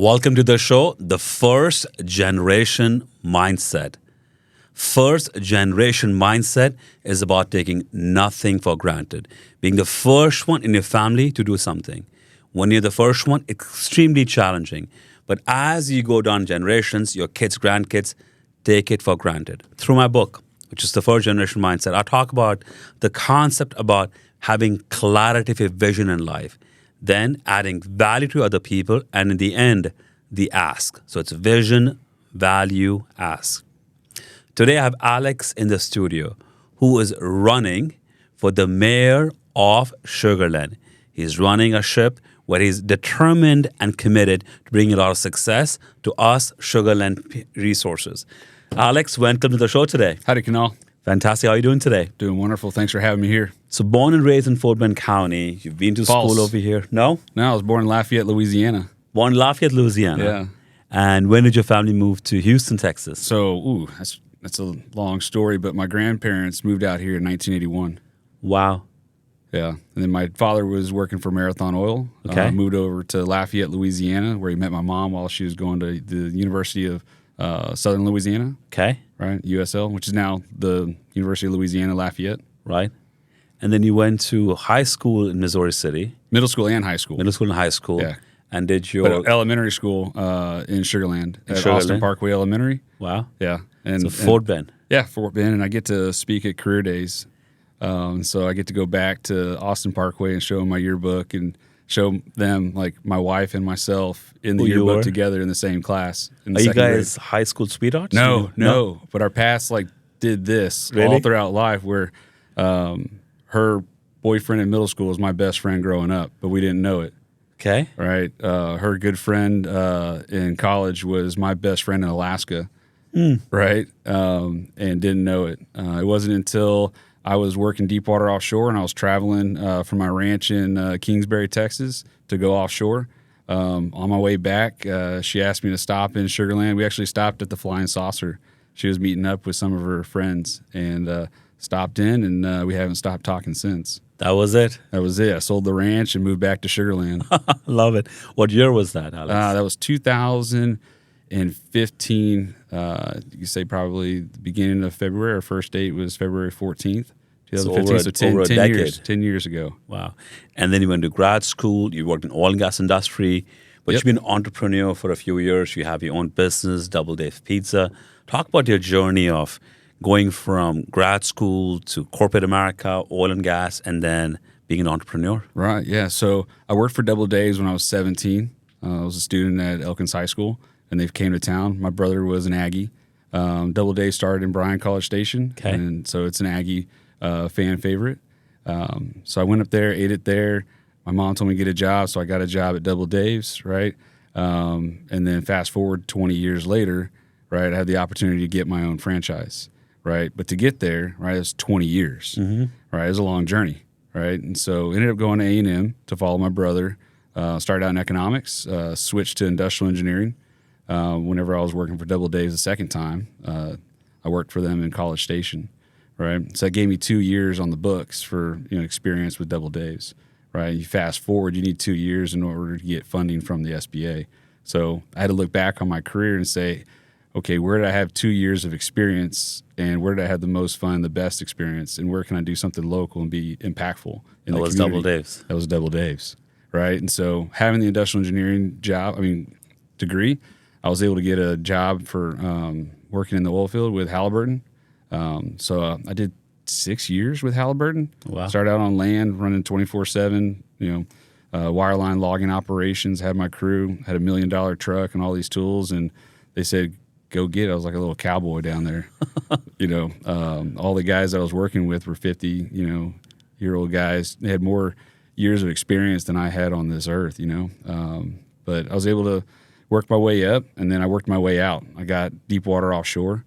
Welcome to the show, The First Generation Mindset. First generation mindset is about taking nothing for granted, being the first one in your family to do something. When you're the first one, extremely challenging. But as you go down generations, your kids, grandkids, take it for granted. Through my book, which is The First Generation Mindset, I talk about the concept about having clarity of vision in life, then adding value to other people, and in the end, the ask. So it's vision, value, ask. Today I have Alex in the studio who is running for the mayor of Sugar Land. He's running a ship where he's determined and committed to bring a lot of success to us Sugar Land resources. Alex, welcome to the show today. Howdy, Kunal. Fantastic. How are you doing today? Doing wonderful. Thanks for having me here. So born and raised in Fort Bend County. You've been to False. school over here? No? No, I was born in Lafayette, Louisiana. Born in Lafayette, Louisiana. Yeah. And when did your family move to Houston, Texas? So, that's a long story, but my grandparents moved out here in 1981. Wow. Yeah. And then my father was working for Marathon Oil. Okay. Moved over to Lafayette, Louisiana, where he met my mom while she was going to the University of Southern Louisiana. Okay. Right, USL, which is now the University of Louisiana Lafayette. Right. And then you went to high school in Missouri City. Middle school and high school. Middle school and high school. Yeah. And did your... But elementary school in Sugar Land at Sugar Austin Land? Parkway Elementary. Wow. Yeah. So Fort Bend. Yeah, Fort Bend, and I get to speak at career days. So I get to go back to Austin Parkway and show them my yearbook and show them, like, my wife and myself in the Who you yearbook were? together in the same class. In the Are you second guys grade. high school sweethearts? No. But our past, like, did this Really? all throughout life where her boyfriend in middle school was my best friend growing up, but we didn't know it. Okay. Right. Her good friend in college was my best friend in Alaska. Right. And didn't know it. It wasn't until I was working deepwater offshore and I was traveling from my ranch in Kingsbury, Texas to go offshore. On my way back, she asked me to stop in Sugar Land. We actually stopped at the Flying Saucer. She was meeting up with some of her friends and stopped in, and we haven't stopped talking since. That was it? That was it. I sold the ranch and moved back to Sugar Land. Love it. What year was that, Alex? That was 2015. You could say probably the beginning of February. Our first date was February 14th, 2015. So 10 decade. years. 10 years ago. Wow. And then you went to grad school. You worked in oil and gas industry. But Yep. you've been an entrepreneur for a few years. You have your own business, Double Dave Pizza. Talk about your journey of going from grad school to corporate America, oil and gas, and then being an entrepreneur. Right, yeah. So I worked for Double Dave's when I was 17. I was a student at Elkins High School, and they came to town. My brother was an Aggie. Double Dave started in Bryan College Station, Okay. and so it's an Aggie fan favorite. So I went up there, ate it there. My mom told me to get a job, so I got a job at Double Dave's, right? And then fast forward 20 years later, right, I had the opportunity to get my own franchise. Right, but to get there, right, it was 20 years. Right, it was a long journey, right, and so ended up going to A&M to follow my brother. Started out in economics, switched to industrial engineering. Whenever I was working for Double Dave's the second time, I worked for them in College Station, right. So that gave me 2 years on the books for experience with Double Dave's. Right, you fast forward, you need 2 years in order to get funding from the SBA. So I had to look back on my career and say, okay, where did I have 2 years of experience, and where did I have the most fun, the best experience, and where can I do something local and be impactful in the That was community? Double Dave's. That was Double Dave's, right? And so having the industrial engineering degree, I was able to get a job for working in the oil field with Halliburton. So I did 6 years with Halliburton. Wow. Started out on land, running 24/7, wireline logging operations, had my crew, had $1 million truck and all these tools, and they said, go get it. I was like a little cowboy down there. All the guys I was working with were 50-year-old guys. They had more years of experience than I had on this earth, But I was able to work my way up, and then I worked my way out. I got deepwater offshore.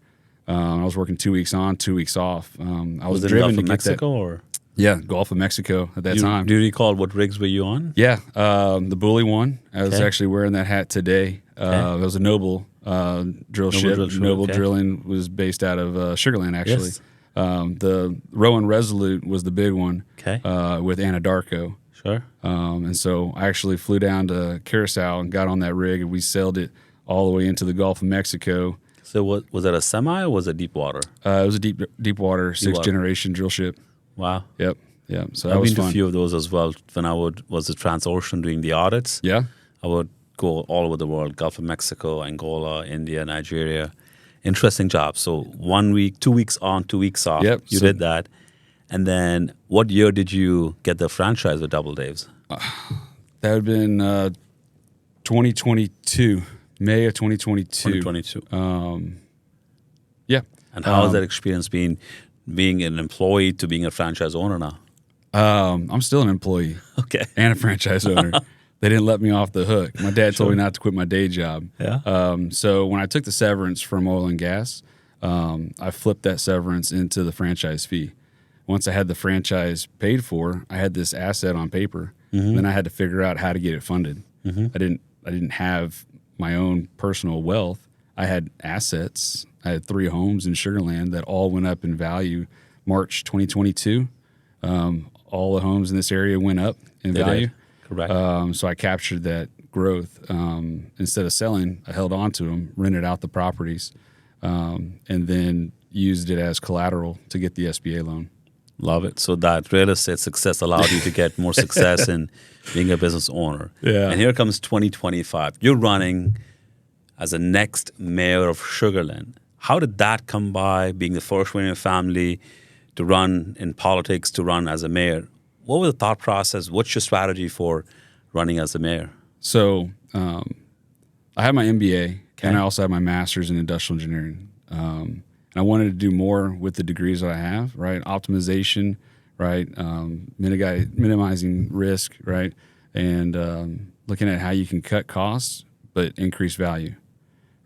I was working 2 weeks on, 2 weeks off. I was it driven Gulf to of get Mexico or? Yeah, Gulf of Mexico at that time. Do you recall what rigs were you on? Yeah, the Bully one. I was Okay. actually wearing that hat today. It was a Noble drill ship. drill ship, Noble okay. Drilling was based out of Sugar Land, actually. Yes. The Rowan Resolute was the big one Okay. with Anadarko. Sure. And so I actually flew down to Curacao and got on that rig, and we sailed it all the way into the Gulf of Mexico. So what was that, a semi or was it deep water? It was a deep water, sixth generation drill ship. Wow. Yep. So that I've was been to fun. a few of those as well. When I was at Transocean doing the audits, Yeah. I would go all over the world, Gulf of Mexico, Angola, India, Nigeria. Interesting job. So 1 week, 2 weeks on, 2 weeks off. Yep. You So- did that. And then what year did you get the franchise with Double Dave's? That would have been 2022, May of 2022. 2022. Yeah. And how has that experience been, being an employee to being a franchise owner now? I'm still an employee Okay. and a franchise owner. They didn't let me off the hook. My dad told me not to quit my day job. Yeah. So when I took the severance from oil and gas, I flipped that severance into the franchise fee. Once I had the franchise paid for, I had this asset on paper. Then I had to figure out how to get it funded. I didn't have my own personal wealth. I had assets. I had 3 homes in Sugar Land that all went up in value. March 2022, all the homes in this area went up in They value. did. Correct. So I captured that growth. Instead of selling, I held on to them, rented out the properties, and then used it as collateral to get the SBA loan. Love it. So that real estate success allowed you to get more success in being a business owner. Yeah. And here comes 2025. You're running as the next mayor of Sugar Land. How did that come by, being the first one in your family to run in politics, to run as a mayor? What was the thought process? What's your strategy for running as a mayor? So I had my MBA, and I also had my master's in industrial engineering. And I wanted to do more with the degrees that I have, right? Optimization, right? Minimizing risk, right? And looking at how you can cut costs but increase value,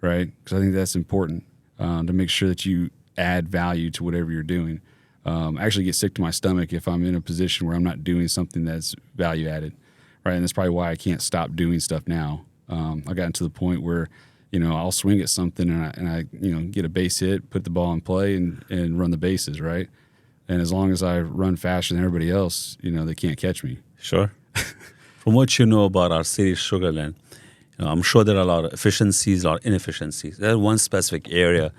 right? Because I think that's important to make sure that you add value to whatever you're doing. I actually get sick to my stomach if I'm in a position where I'm not doing something that's value added, right? And that's probably why I can't stop doing stuff now. I gotten to the point where, I'll swing at something and I get a base hit, put the ball in play, and run the bases, right? And as long as I run faster than everybody else, they can't catch me. Sure. From what you know about our city, Sugar Land, I'm sure there are a lot of efficiencies, a lot of inefficiencies. There's one specific area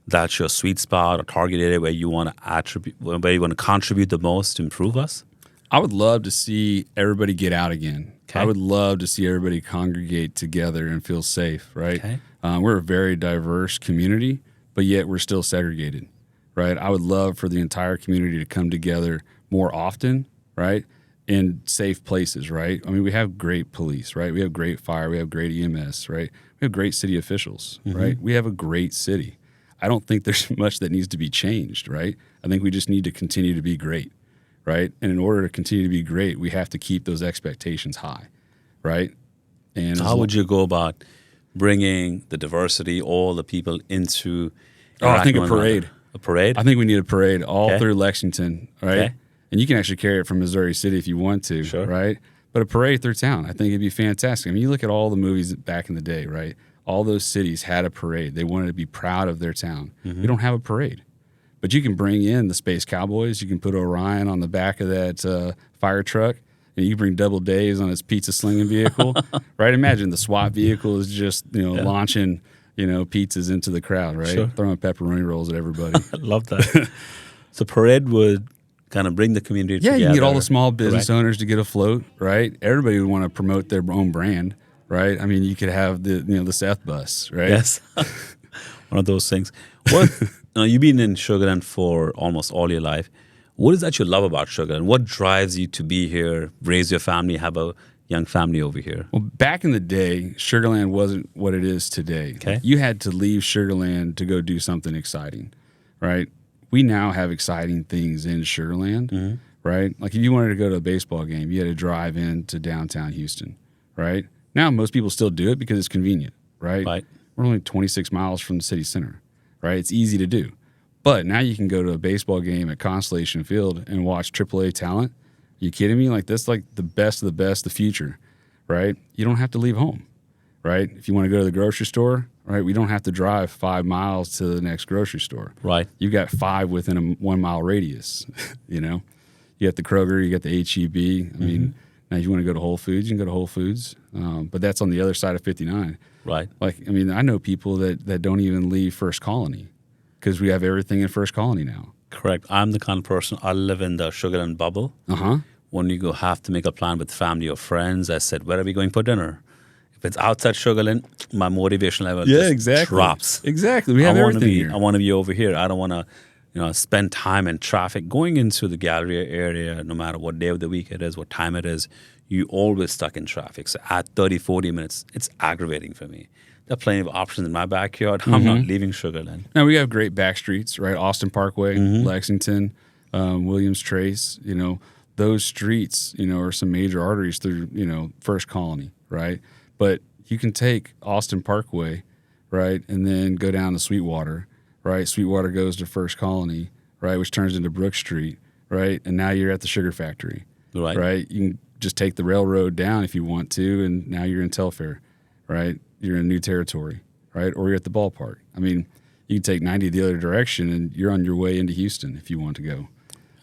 that's your sweet spot or target area where you want to contribute the most to improve us? I would love to see everybody get out again. Okay. I would love to see everybody congregate together and feel safe, right? Okay. We're a very diverse community, but yet we're still segregated, right? I would love for the entire community to come together more often, right? In safe places, right? I mean, we have great police, right? We have great fire. We have great EMS, right? We have great city officials, right? We have a great city. I don't think there's much that needs to be changed, right? I think we just need to continue to be great, right? And in order to continue to be great, we have to keep those expectations high, right? And So how would you go about bringing the diversity, all the people into? I think a interacting with one parade. another? A parade? I think we need a parade all Okay. through Lexington, right? Okay. And you can actually carry it from Missouri City if you want to, Sure. right? But a parade through town, I think it'd be fantastic. I mean, you look at all the movies back in the day, right? All those cities had a parade. They wanted to be proud of their town. We don't have a parade. But you can bring in the Space Cowboys. You can put Orion on the back of that fire truck. And you bring Double Dave's on his pizza slinging vehicle, right? Imagine the SWAT vehicle is just, launching, pizzas into the crowd, right? Sure. Throwing pepperoni rolls at everybody. I love that. So parade would kind of bring the community Yeah, together. you can get all the small business Correct. owners to get afloat, right? Everybody would want to promote their own brand, right? I mean, you could have the Seth bus, right? Yes. One of those things. What you've been in Sugar Land for almost all your life. What is that you love about Sugar Land? What drives you to be here, raise your family, have a young family over here? Well, back in the day, Sugar Land wasn't what it is today. Okay. You had to leave Sugar Land to go do something exciting, right? We now have exciting things in Sugar Land, right? Like if you wanted to go to a baseball game, you had to drive into downtown Houston, right? Now most people still do it because it's convenient, right? Right. We're only 26 miles from the city center, right? It's easy to do. But now you can go to a baseball game at Constellation Field and watch AAA talent. You kidding me? Like that's like the best of the best, the future, right? You don't have to leave home, right? If you want to go to the grocery store, right? We don't have to drive 5 miles to the next grocery store. Right. You've got 5 within a 1 mile radius, You got the Kroger, you got the HEB. I mean, Now, if you want to go to Whole Foods, you can go to Whole Foods, but that's on the other side of 59. Right. Like, I mean, I know people that don't even leave First Colony because we have everything in First Colony now. Correct. I'm the kind of person, I live in the Sugarland bubble. Uh-huh. When you go have to make a plan with family or friends, I said, where are we going for dinner? If it's outside Sugarland, my motivation level just drops. Exactly. We have everything here. I want to be over here. I don't want to spend time in traffic going into the Galleria area, no matter what day of the week it is, what time it is. You always stuck in traffic. So at 30, 40 minutes, it's aggravating for me. There are plenty of options in my backyard. I'm not leaving Sugarland. Now, we have great back streets, right? Austin Parkway, Lexington, Williams Trace, those streets, are some major arteries through, First Colony, right? But you can take Austin Parkway, right, and then go down to Sweetwater, right? Sweetwater goes to First Colony, right, which turns into Brook Street, right? And now you're at the sugar factory, right? You can just take the railroad down if you want to, and now you're in Telfair, right? You're in new territory, right? Or you're at the ballpark. I mean, you can take 90 the other direction, and you're on your way into Houston if you want to go.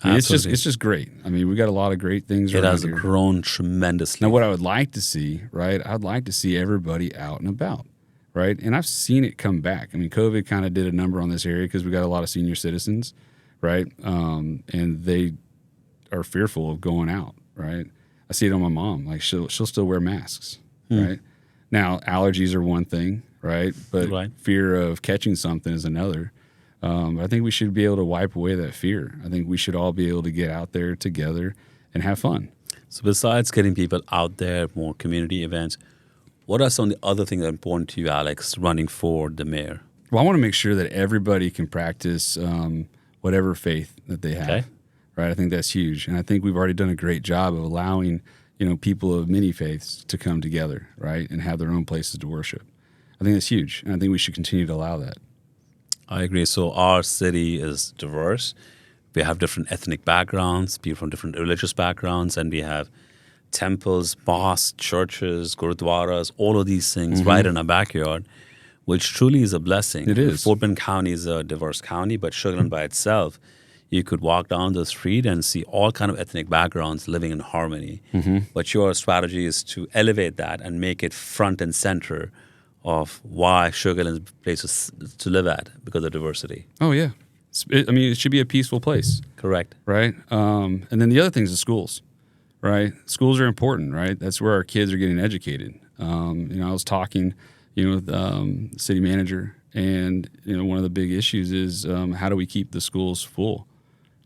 I mean, it's just great. I mean, we got a lot of great things around here. It has grown tremendously. Now, what I would like to see, right? I'd like to see everybody out and about, right? And I've seen it come back. I mean, COVID kind of did a number on this area because we got a lot of senior citizens, right? And they are fearful of going out, right? I see it on my mom. Like she'll still wear masks, right? Now, allergies are one thing, right? But fear of catching something is another. I think we should be able to wipe away that fear. I think we should all be able to get out there together and have fun. So besides getting people out there, more community events, what are some of the other things that are important to you, Alex, running for the mayor? Well, I want to make sure that everybody can practice whatever faith that they have, right? I think that's huge. And I think we've already done a great job of allowing, people of many faiths to come together, right, and have their own places to worship. I think that's huge, and I think we should continue to allow that. I agree. So our city is diverse. We have different ethnic backgrounds, people from different religious backgrounds, and we have temples, mosques, churches, gurudwaras, all of these things right in our backyard, which truly is a blessing. It is. Fort Bend County is a diverse county, but Sugarland by itself, you could walk down the street and see all kind of ethnic backgrounds living in harmony. But your strategy is to elevate that and make it front and center of why Sugarland is a place to live at because of diversity. Oh, yeah. It should be a peaceful place. Correct. Right? And then the other thing is the schools, right? Schools are important, right? That's where our kids are getting educated. I was talking, with the city manager, and, one of the big issues is how do we keep the schools full?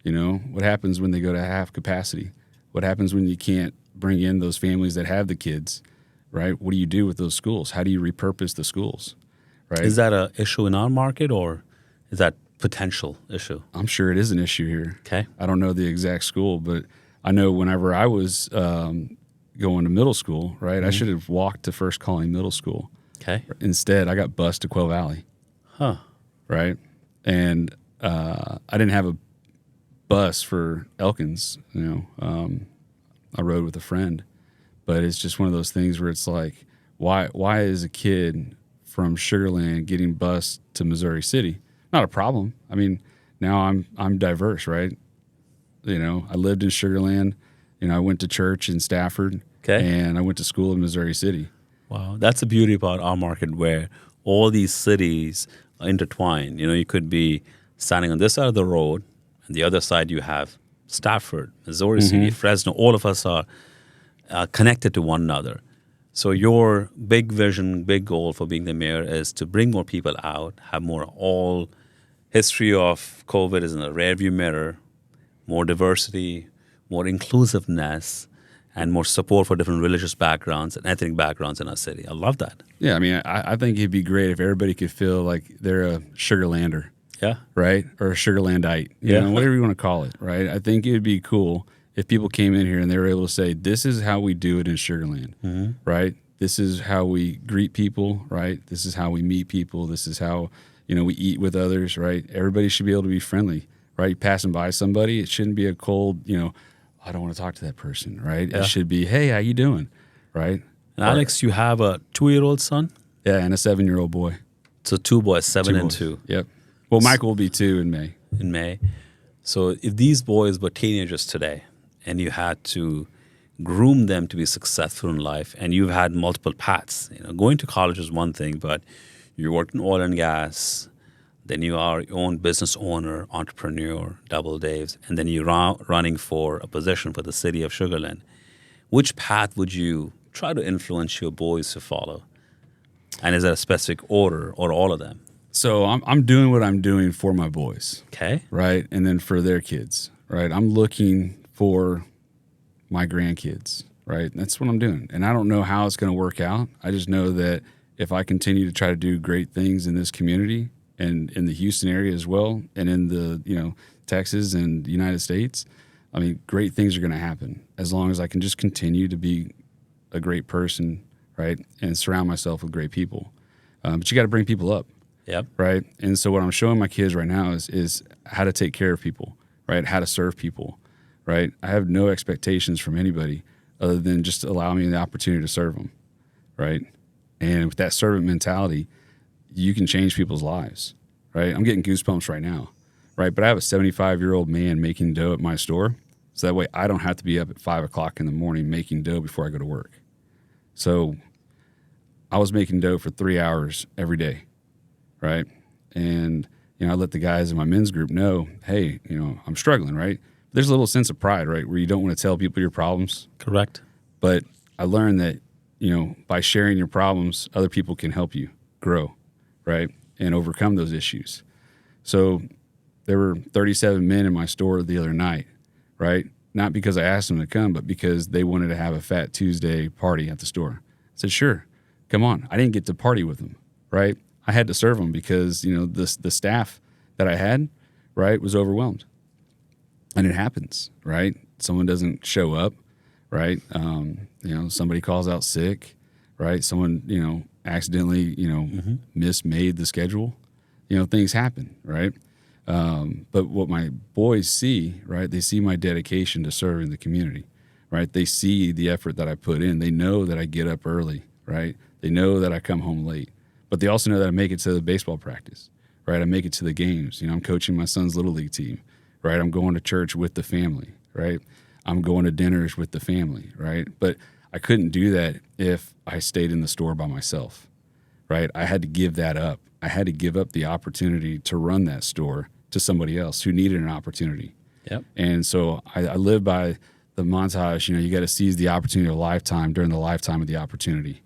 What happens when they go to half capacity? What happens when you can't bring in those families that have the kids? Right? What do you do with those schools? How do you repurpose the schools? Right? Is that an issue in our market, or is that potential issue? I'm sure it is an issue here. Okay. I don't know the exact school, but I know whenever I was going to middle school, right, I should have walked to First Colony Middle School. Okay. Instead, I got bused to Quail Valley. Huh. Right? And I didn't have a bus for Elkins. I rode with a friend. But it's just one of those things where it's like, why is a kid from Sugarland getting bused to Missouri City? Not a problem. I mean, now I'm diverse, right? I lived in Sugarland. I went to church in Stafford, and I went to school in Missouri City. Wow, that's the beauty about our market, where all these cities are intertwined. You could be standing on this side of the road, and the other side you have Stafford, Missouri City, Fresno. All of us are connected to one another. So your big vision, big goal for being the mayor is to bring more people out, have more. All history of COVID is in the rearview mirror, more diversity, more inclusiveness, and more support for different religious backgrounds and ethnic backgrounds in our city. I love that. Yeah, I mean, I think it'd be great if everybody could feel like they're a Sugarlander. Yeah. Right? Or a Sugarlandite. Whatever you want to call it, right? I think it'd be cool if people came in here and they were able to say, this is how we do it in Sugarland, right? This is how we greet people, right? This is how we meet people. This is how, we eat with others, right? Everybody should be able to be friendly, right? You're passing by somebody, it shouldn't be a cold, I don't want to talk to that person, right? Yeah. It should be, hey, how you doing, right? And Alex, you have a 2-year-old son? Yeah, and a 7-year-old boy. So 2 boys, 7 2 and boys. 2. Yep. Well, Michael will be 2 in May. In May. So if these boys were teenagers today, and you had to groom them to be successful in life. And you've had multiple paths. Going to college is one thing, but you worked in oil and gas. Then you are your own business owner, entrepreneur, Double Dave's, and then you're running for a position for the city of Sugar Land. Which path would you try to influence your boys to follow? And is that a specific order or all of them? So I'm doing what I'm doing for my boys. Okay. Right. And then for their kids. Right. I'm looking for my grandkids. Right. That's what I'm doing. And I don't know how it's going to work out. I just know that if I continue to try to do great things in this community and in the Houston area as well, and in the, Texas and the United States, I mean, great things are going to happen as long as I can just continue to be a great person, right, and surround myself with great people. But you got to bring people up, Yep. right? And so what I'm showing my kids right now is how to take care of people, right, how to serve people, right? I have no expectations from anybody other than just allow me the opportunity to serve them, right? And with that servant mentality, you can change people's lives, right? I'm getting goosebumps right now, right? But I have a 75-year-old man making dough at my store, so that way I don't have to be up at 5 o'clock in the morning making dough before I go to work. So I was making dough for 3 hours every day, right? And, I let the guys in my men's group know, hey, I'm struggling, right? There's a little sense of pride, right, where you don't want to tell people your problems. Correct. But I learned that, by sharing your problems, other people can help you grow, right, and overcome those issues. So there were 37 men in my store the other night, right? Not because I asked them to come, but because they wanted to have a Fat Tuesday party at the store. I said, sure, come on. I didn't get to party with them, right? I had to serve them because, the staff that I had, right, was overwhelmed. And it happens, right? Someone doesn't show up, right? Somebody calls out sick, right? Someone, accidentally, mismade the schedule. Things happen, right? But what my boys see, right, they see my dedication to serving the community, right? They see the effort that I put in. They know that I get up early, right? They know that I come home late. But they also know that I make it to the baseball practice, right? I make it to the games. I'm coaching my son's Little League team, right? I'm going to church with the family, right? I'm going to dinners with the family, right? But I couldn't do that if I stayed in the store by myself, right? I had to give that up. I had to give up the opportunity to run that store to somebody else who needed an opportunity. Yep. And so I live by the montage, you got to seize the opportunity of a lifetime during the lifetime of the opportunity.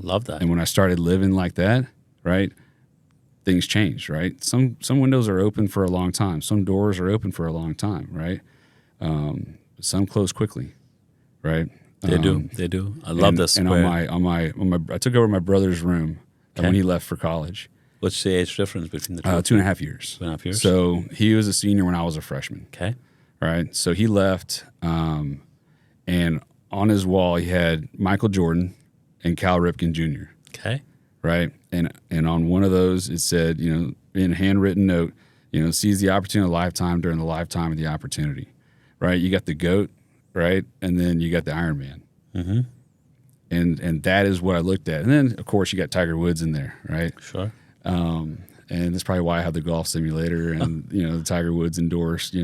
Love that. And when I started living like that, right, things changed, right? Some windows are open for a long time. Some doors are open for a long time, right? Some close quickly, right? They do. I love this. And on my, I took over my brother's room when he left for college. What's the age difference between the two? 2.5 years. 2.5 years. So he was a senior when I was a freshman. Okay. Right. So he left, and on his wall he had Michael Jordan and Cal Ripken Jr. Okay. Right. And on one of those it said, in a handwritten note, seize the opportunity of a lifetime during the lifetime of the opportunity. Right. You got the GOAT, right, and then you got the Iron Man. Mm-hmm. And that is what I looked at. And then of course you got Tiger Woods in there, right? Sure. And that's probably why I have the golf simulator and the Tiger Woods endorsed,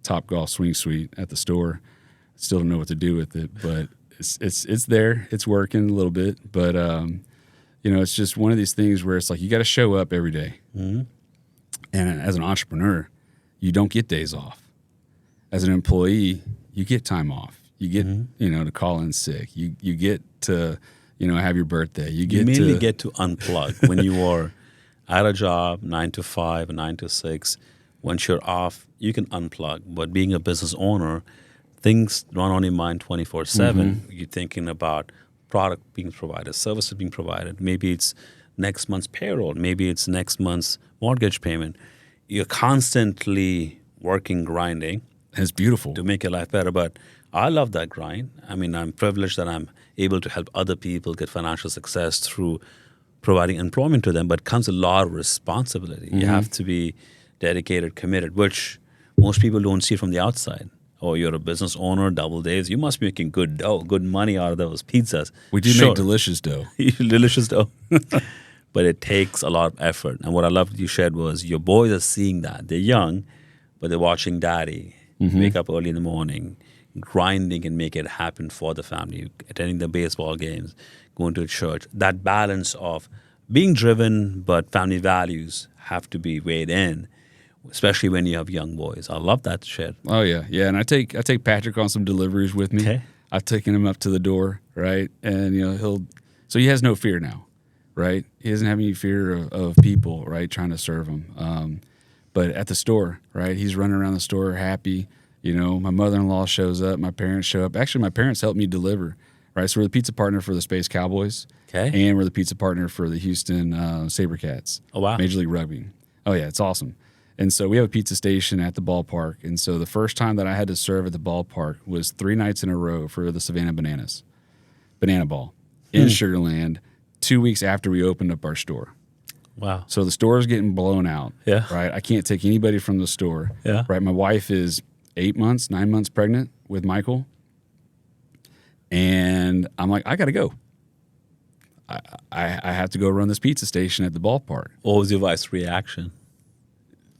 Top Golf Swing Suite at the store. Still don't know what to do with it, but it's there. It's working a little bit, but it's just one of these things where it's like you got to show up every day. Mm-hmm. And as an entrepreneur, you don't get days off. As an employee, you get time off. You get to call in sick. You get to have your birthday. You mainly get to unplug when you are at a job 9 to 5, 9 to 6. Once you're off, you can unplug. But being a business owner, things run on your mind 24/7. You're thinking about product being provided, services being provided. Maybe it's next month's payroll. Maybe it's next month's mortgage payment. You're constantly working, grinding. It's beautiful to make your life better. But I love that grind. I mean, I'm privileged that I'm able to help other people get financial success through providing employment to them. But it comes a lot of responsibility. You have to be dedicated, committed, which most people don't see from the outside. Oh, you're a business owner, Double Days. You must be making good dough, good money out of those pizzas. We do make delicious dough. Delicious dough. But it takes a lot of effort. And what I loved you shared was your boys are seeing that. They're young, but they're watching daddy wake up early in the morning, grinding and make it happen for the family, attending the baseball games, going to church. That balance of being driven, but family values have to be weighed in, especially when you have young boys. I love that shit. Oh yeah, yeah. And I take Patrick on some deliveries with me. Okay. I've taken him up to the door, right? And he has no fear now, right? He doesn't have any fear of people, right? Trying to serve him. But at the store, right? He's running around the store happy. My mother-in-law shows up. My parents show up. Actually, my parents helped me deliver, right? So we're the pizza partner for the Space Cowboys. Okay. And we're the pizza partner for the Houston Sabercats. Oh, wow. Major League Rugby. Oh, yeah, it's awesome. And so we have a pizza station at the ballpark. And so the first time that I had to serve at the ballpark was 3 nights in a row for the Savannah Banana Ball in Sugarland, 2 weeks after we opened up our store. Wow. So the store is getting blown out. Yeah. Right. I can't take anybody from the store. Yeah. Right. My wife is 9 months pregnant with Michael. And I'm like, I got to go. I have to go run this pizza station at the ballpark. What was your wife's reaction?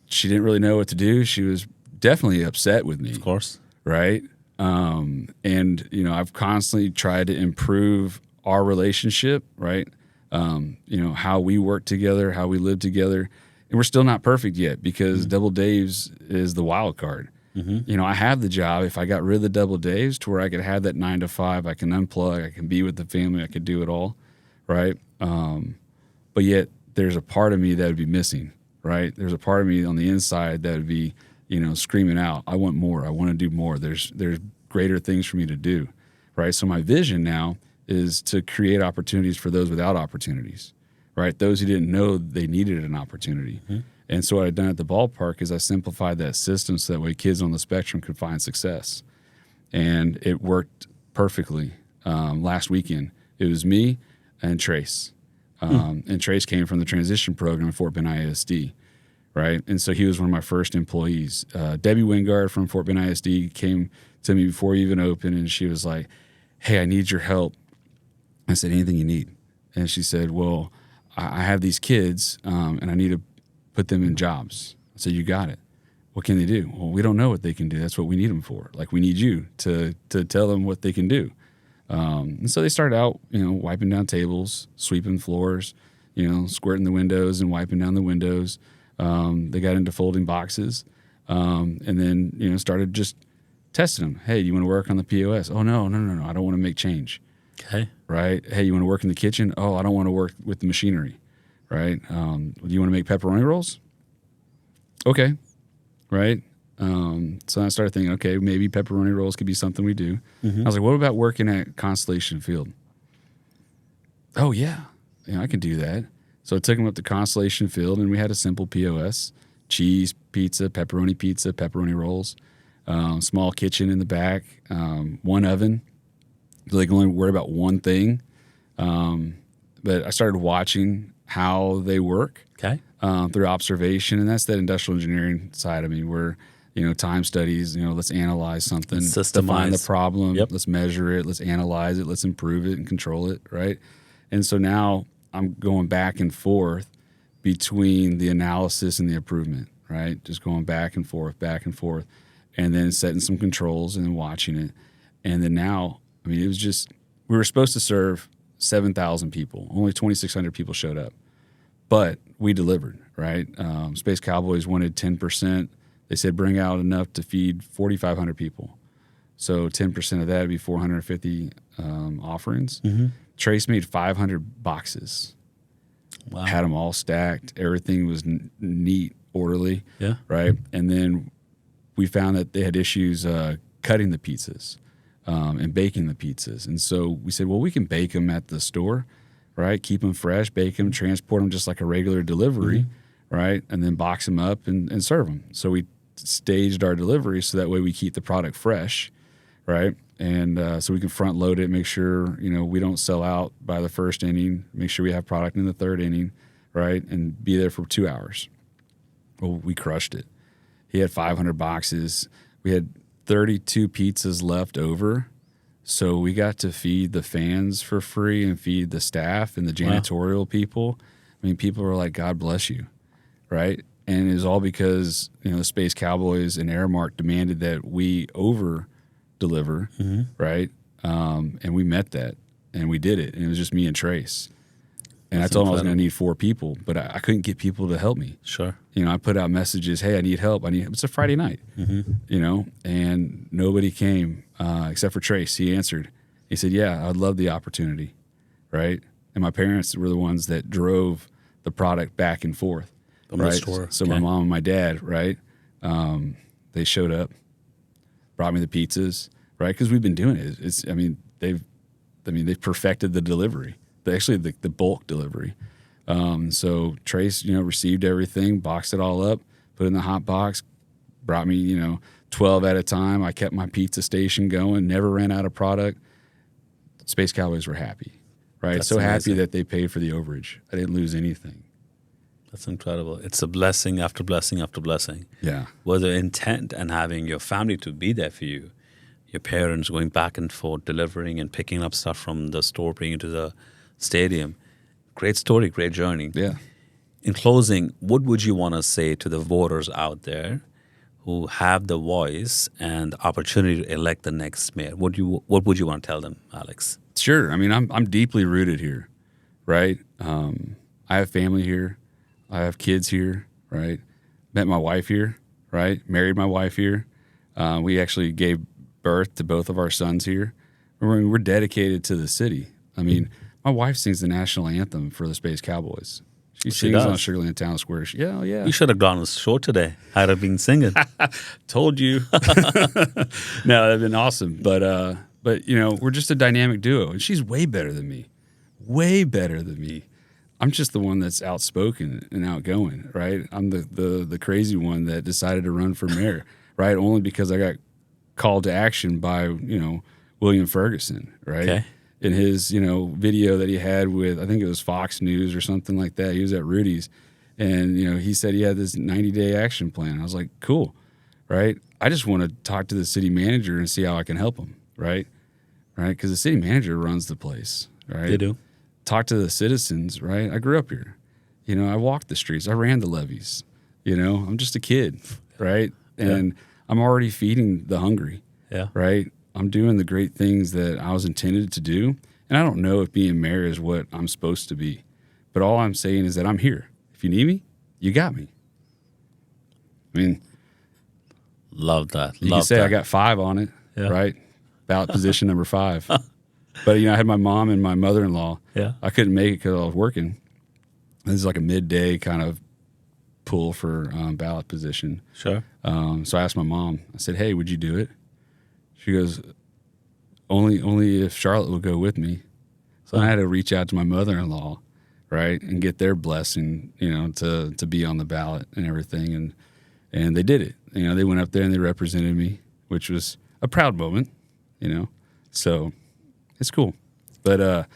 She didn't really know what to do. She was definitely upset with me. Of course. Right. And I've constantly tried to improve our relationship, right? How we work together, how we live together. And we're still not perfect yet because Double Dave's is the wild card. Mm-hmm. I have the job. If I got rid of the Double Dave's to where I could have that 9 to 5, I can unplug, I can be with the family, I could do it all, right? But yet there's a part of me that would be missing, right? There's a part of me on the inside that would be, screaming out, I want more. I want to do more. There's greater things for me to do, right? So my vision now is to create opportunities for those without opportunities, right? Those who didn't know they needed an opportunity. Mm-hmm. And so what I've done at the ballpark is I simplified that system so that way kids on the spectrum could find success. And it worked perfectly. Last weekend, it was me and Trace. And Trace came from the transition program at Fort Bend ISD, right? And so he was one of my first employees. Debbie Wingard from Fort Bend ISD came to me before we even opened, and she was like, hey, I need your help. I said, anything you need. And she said, well, I have these kids, and I need to put them in jobs. I said, you got it. What can they do? Well, we don't know what they can do. That's what we need them for. Like, we need you to tell them what they can do. And so they started out, wiping down tables, sweeping floors, squirting the windows and wiping down the windows. They got into folding boxes, and then, started just testing them. Hey, do you want to work on the POS? Oh, no. I don't want to make change. Okay. Right. Hey, you want to work in the kitchen? Oh, I don't want to work with the machinery. Right. Do you want to make pepperoni rolls? Okay. Right. So I started thinking, okay, maybe pepperoni rolls could be something we do. Mm-hmm. I was like, what about working at Constellation Field? Oh, yeah. I can do that. So I took them up to Constellation Field, and we had a simple POS, cheese, pepperoni rolls, small kitchen in the back, one oven. They can only worry about one thing. But I started watching how they work through observation, and that's that industrial engineering side of me where, time studies, let's analyze something, define the problem, let's measure it, let's analyze it, let's improve it and control it, right? And so now I'm going back and forth between the analysis and the improvement, right? Just going back and forth, and then setting some controls and then watching it. And then now, it was just, we were supposed to serve 7,000 people. Only 2,600 people showed up. But we delivered, right? Space Cowboys wanted 10%. They said bring out enough to feed 4,500 people. So 10% of that would be 450 offerings. Mm-hmm. Trace made 500 boxes. Wow. Had them all stacked. Everything was neat, orderly. Yeah. Right? And then we found that they had issues cutting the pizzas and baking the pizzas. And so we said, well, we can bake them at the store, right? Keep them fresh, bake them, transport them just like a regular delivery, right? And then box them up and serve them. So we staged our delivery so that way we keep the product fresh, right? And so we can front load it, make sure, we don't sell out by the first inning, make sure we have product in the third inning, right? And be there for 2 hours. Well, we crushed it. He had 500 boxes. We had 32 pizzas left over. So we got to feed the fans for free and feed the staff and the janitorial people. People were like, God bless you, right? And it was all because, the Space Cowboys and Airmark demanded that we over deliver, right? And we met that, and we did it, and it was just me and Trace. And That's I told him I was going incredible. to need 4 people, but I couldn't get people to help me. Sure. You know, I put out messages, hey, I need help. It's a Friday night, you know, and nobody came except for Trace. He answered. He said, yeah, I'd love the opportunity, right? And my parents were the ones that drove the product back and forth, From the right? store. So my Okay. mom and my dad, right, they showed up, brought me the pizzas, right? Because we've been doing it. They've perfected the delivery, the bulk delivery. So Trace, you know, received everything, boxed it all up, put it in the hot box, brought me, you know, 12 at a time. I kept my pizza station going, never ran out of product. Space Cowboys were happy, right? That's so happy amazing. that they paid for the overage. I didn't lose anything. That's incredible. It's a blessing after blessing after blessing. Yeah. Was the intent and having your family to be there for you, your parents going back and forth, delivering and picking up stuff from the store, bringing it to the stadium. Great story, great journey. Yeah. In closing, what would you want to say to the voters out there who have the voice and the opportunity to elect the next mayor? What would you want to tell them, Alex? Sure. I mean, I'm deeply rooted here, right? I have family here. I have kids here, right? Met my wife here, right? Married my wife here. We actually gave birth to both of our sons here. We're dedicated to the city. I mean, my wife sings the national anthem for the Space Cowboys. She sings on does? Sugarland Town Square. Yeah. You should have gone on the show today. Had I been singing. Told you. No, that'd been awesome. But you know, we're just a dynamic duo, and she's way better than me. Way better than me. I'm just the one that's outspoken and outgoing, right? I'm the crazy one that decided to run for mayor, right? Only because I got called to action by, you know, William Ferguson, right? Okay. In his, you know, video that he had with, I think it was Fox News or something like that. He was at Rudy's, and, you know, he said he had this 90-day action plan. I was like, cool, right? I just want to talk to the city manager and see how I can help him, right? Right? Because the city manager runs the place, right? They do. Talk to the citizens, right? I grew up here. You know, I walked the streets. I ran the levees. You know, I'm just a kid, right? And I'm already feeding the hungry, Yeah. right? I'm doing the great things that I was intended to do. And I don't know if being mayor is what I'm supposed to be. But all I'm saying is that I'm here. If you need me, you got me. I mean, Love that. you Love can say that. I got 5 on it, Yeah. right? Ballot position number 5. But, you know, I had my mom and my mother-in-law. Yeah. I couldn't make it because I was working. This is like a midday kind of pull for ballot position. Sure. So I asked my mom. I said, "Hey, would you do it?" She goes, "Only if Charlotte will go with me." So I had to reach out to my mother-in-law, right, and get their blessing, you know, to be on the ballot and everything. And they did it. You know, they went up there and they represented me, which was a proud moment, you know. So it's cool. But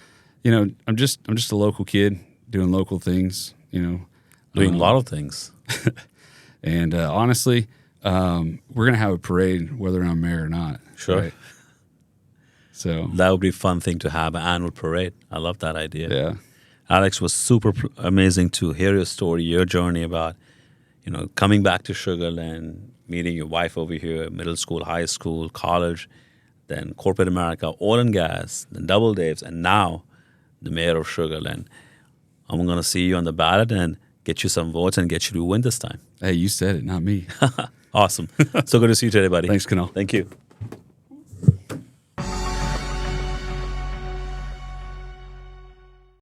you know, I'm just a local kid doing local things, you know. Doing a lot of things. And honestly, we're gonna have a parade whether I'm mayor or not. Sure. Right? So That would be a fun thing to have, an annual parade. I love that idea. yeah, Alex, was super amazing to hear your story, your journey about, you know, coming back to Sugarland, meeting your wife over here, middle school, high school, college, then corporate America, oil and gas, then Double Daves, and now the mayor of Sugarland. I'm going to see you on the ballot and get you some votes and get you to win this time. hey, you said it, not me. Awesome. So good to see you today, buddy. Thanks, Kunal. Thank you.